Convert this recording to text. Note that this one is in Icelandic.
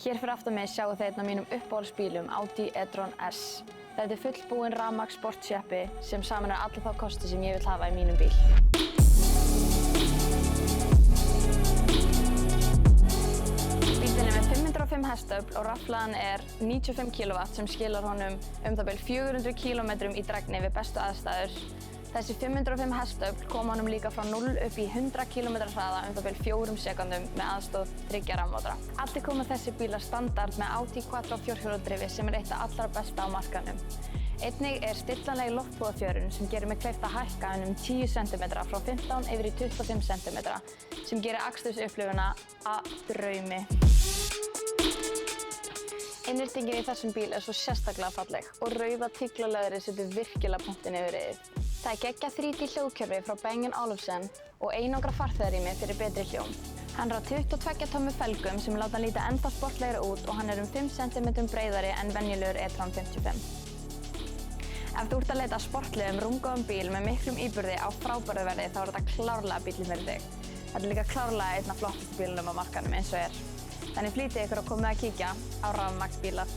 Hér fyrir aftan mig sjáu þið einn af mínum uppáhaldsbílum, Audi e-tron S. Þetta fullbúinn rafmagns sportsjeppi sem sameinar alla þá kosti sem ég vil hafa í mínum bíl. Bíllinn er með 505 hestöfl og rafhlaðan er 95 kW sem skilar honum það bil 400 km í drægni við bestu aðstæður. Þessi 505 hestöfl koma honum líka frá 0 upp í 100 km hraða það bil 4 sekúndum með aðstoð 3 rafmótora. Allir koma þessi bílar standard með Audi Quattro fjórhjóladrifi sem er eitt af allra besta á markaðnum. Einnig er stillanleg loftpúðafjörun sem gerir mig kleift að hækka hann 10 cm frá 15 yfir í 25 cm sem gerir akstursupplifuna að draumi. Innréttingin í þessum bíl er svo sérstaklega falleg og rauða tíglalöðrið setur virkilega punktinn yfir riðið. Það er geggjað 3D hljóðkerfi frá Bang & Olufsen og einangra farþegarými fyrir betri hljóm. Hann er á 22 tommu felgum sem láta hann líta ennþá sportlegri út og hann er 5 cm breiðari en venjulegur e-tron 55. Ef þú ert að leita að sportlegum, rúmgóðum bíl með miklum íburði á frábæru verði þá er þetta klárlega bíllinn fyrir þig. Þetta er líka klárlega einn af flottustu bílunum á markaðnum eins og er. Þannig flýtið ykkur að koma að kíkja á rafmagnsbílar.